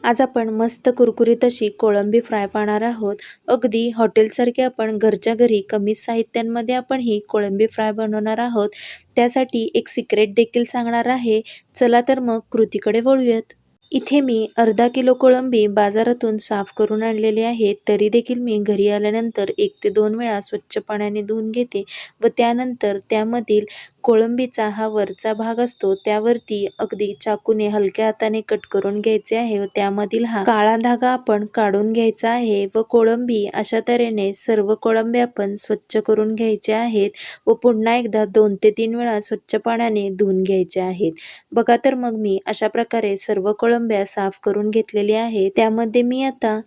आज आपण मस्त कुरकुरीत अशी कोळंबी फ्राय पाहणार आहोत। अगदी हॉटेलसारखे आपण घरच्या घरी कमी साहित्यांमध्ये आपण ही कोळंबी फ्राय बनवणार आहोत। त्यासाठी एक सिक्रेट देखील सांगणार आहे। चला तर मग कृतीकडे वळूयात। इथे मी अर्धा किलो कोळंबी बाजारातून साफ करून आणलेली आहे। तरी देखील मी घरी आल्यानंतर 1 ते 2 वेळा स्वच्छ पाण्याने धुवून घेते व त्यानंतर त्यामधील कोळंबीचा हा वरचा भाग असतो त्यावरती अगदी चाकूने हलक्या हाताने कट करून घ्यायचे आहे व त्यामधील हा काळा धागा आपण काढून घ्यायचा आहे व कोळंबी अशा तऱ्हेने सर्व कोळंबी आपण स्वच्छ करून घ्यायचे आहेत व पुन्हा एकदा 2 ते 3 वेळा स्वच्छ पाण्याने धुवून घ्यायचे आहेत। बघा तर मग मी अशा प्रकारे सर्व कोळंब्या साफ करून घेतलेली आहे। त्यामध्ये मी आता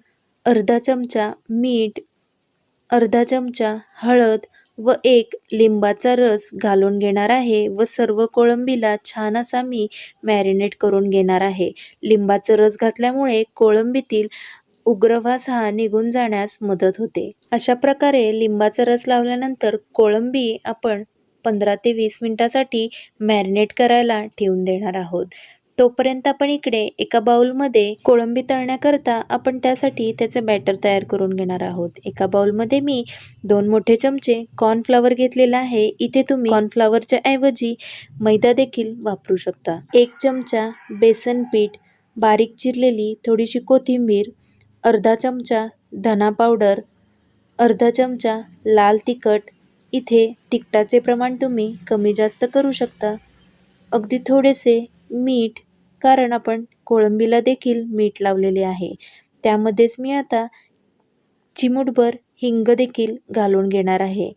अर्धा चमचा मीठ, अर्धा चमचा हळद व 1 लिंबाचा रस घालून घेणार आहे व सर्व कोळंबीला छान असा मी मॅरिनेट करून घेणार आहे। लिंबाचा रस घातल्यामुळे कोळंबीतील उग्र वास हा निघून जाण्यास मदत होते। अशा प्रकारे लिंबाचा रस लावल्यानंतर कोळंबी आपण 15 ते 20 मिनिटासाठी मॅरिनेट करायला ठेवून देणार आहोत। तोपर्यंत आपण इकडे एका बाउलमध्ये कोळंबी तळण्याकरता आपण त्यासाठी त्याचे बॅटर तयार करून घेणार आहोत। एका बाउलमध्ये मी 2 मोठे चमचे कॉर्नफ्लॉवर घेतलेला आहे। इथे तुम्ही कॉर्नफ्लॉवरच्या ऐवजी मैदा देखील वापरू शकता। 1 चमचा बेसन पीठ, बारीक चिरलेली थोडीशी कोथिंबीर, अर्धा चमचा धना पावडर, अर्धा चमचा लाल तिखट। इथे तिखटाचे प्रमाण तुम्ही कमी जास्त करू शकता। अगदी थोडेसे मीठ, कारण आपण कोळंबीला देखील मीठ लावलेले आहे। त्यामध्येच मी आता चिमूटभर हिंग देखील घालून घेणार आहे।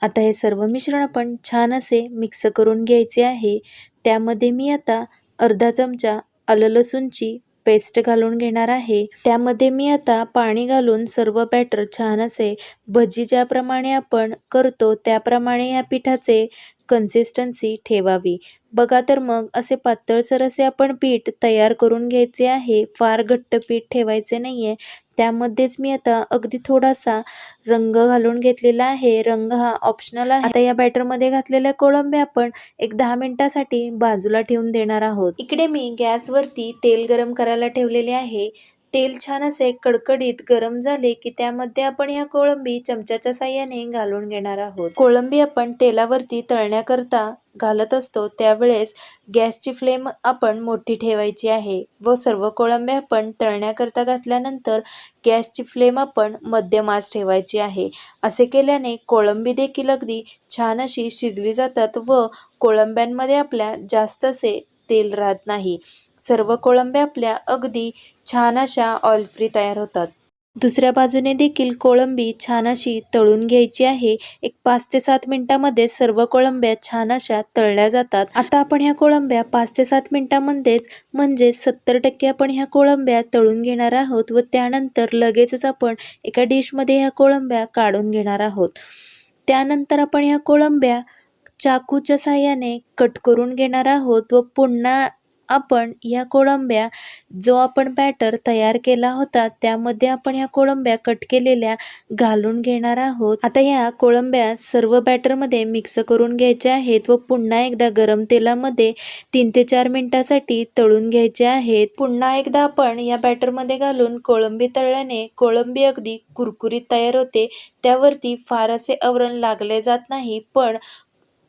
आता हे सर्व मिश्रण आपण छान असे मिक्स करून घ्यायचे आहे। त्यामध्ये मी आता अर्धा चमचा आलं लसूणची पेस्ट घालून घेणार आहे। त्यामध्ये मी आता पाणी घालून सर्व बॅटर छान असे भजी ज्याप्रमाणे आपण करतो त्याप्रमाणे या पिठाचे कन्सिस्टन्सी ठेवावी। बघा तर मग असे पातळसर असे आपण पीठ तयार करून घ्यायचे आहे। फार घट्ट पीठ ठेवायचे नाहीये। त्यामध्येच मी आता अगदी थोडासा रंग घालून घेतलेला आहे। रंग हा ऑप्शनल आहे। आता या बॅटरमध्ये घातलेल्या कोळंबी आपण एक 10 मिनिटासाठी बाजूला ठेवून देणार आहोत। इकडे मी गॅसवरती तेल गरम करायला ठेवलेले आहे। तेल छान असे कडकडीत गरम झाले की त्यामध्ये आपण या कोळंबी चमच्याच्या साहाय्याने घालून घेणार आहोत। कोळंबी आपण तेलावरती तळण्याकरता घालत असतो त्यावेळेस गॅसची फ्लेम आपण मोठी ठेवायची आहे व सर्व कोळंबी आपण तळण्याकरता घातल्यानंतर गॅसची फ्लेम आपण मध्यम आच ठेवायची आहे। असे केल्याने कोळंबी देखील अगदी छान अशी शिजली जातात व कोळंब्यांमध्ये आपल्या जास्त असे तेल राहत नाही। सर्व कोळंब्या आपल्या अगदी छान अशा ऑइल फ्री तयार होतात। दुसऱ्या बाजूने देखील कोळंबी छान अशी तळून घ्यायची आहे। एक 5 ते 7 मिनिटांमध्ये सर्व कोळंब्या छान अशा तळल्या जातात। आता आपण ह्या कोळंब्या 5 ते 7 मिनिटांमध्येच म्हणजे 70% आपण ह्या कोळंब्या तळून घेणार आहोत व त्यानंतर लगेचच आपण एका डिशमध्ये ह्या कोळंब्या काढून घेणार आहोत। त्यानंतर आपण ह्या कोळंब्या चाकूच्या साहाय्याने कट करून घेणार आहोत व पुन्हा आपण या कोळंब्या जो आपण बॅटर तयार केला होता त्यामध्ये आपण या कोळंब्या कट केलेल्या घालून घेणार आहोत। आता या कोळंब्या सर्व बॅटरमध्ये मिक्स करून घ्यायच्या आहेत व पुन्हा एकदा गरम तेलामध्ये 3 ते 4 मिनिटांसाठी तळून घ्यायचे आहेत। पुन्हा एकदा आपण या बॅटरमध्ये घालून कोळंबी तळल्याने कोळंबी अगदी कुरकुरीत तयार होते। त्यावरती फार असे आवरण लागले जात नाही पण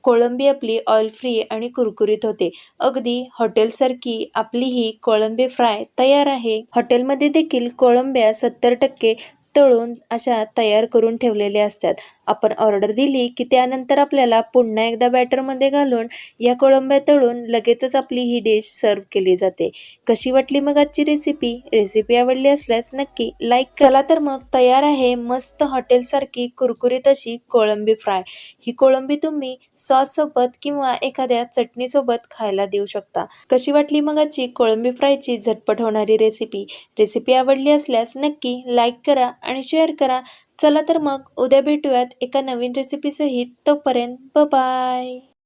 कोळंबी आपली ऑइल फ्री आणि कुरकुरीत होते। अगदी हॉटेलसारखी आपली ही कोळंबी फ्राय तयार आहे। हॉटेलमध्ये देखील कोळंब्या 70% तळून अशा तयार करून ठेवलेल्या असतात। आपण ऑर्डर दिली की त्यानंतर आपल्याला पुन्हा एकदा बॅटरमध्ये घालून या कोळंब्या तळून लगेचच आपली ही डिश सर्व केली जाते। कशी वाटली मग आजची रेसिपी आवडली असल्यास नक्की लाईक करा। चला तर मग तयार आहे मस्त हॉटेलसारखी कुरकुरीत अशी कोळंबी फ्राय। ही कोळंबी तुम्ही सॉस सोबत किंवा एखाद्या चटणी सोबत खायला देऊ शकता। कशी वाटली मग आजची कोळंबी फ्रायची झटपट होणारी रेसिपी आवडली असल्यास नक्की लाईक करा आणि शेअर करा। चला तर मग उद्या भेटूयात एका नवीन रेसिपी सहित। तोपर्यंत बाय बाय।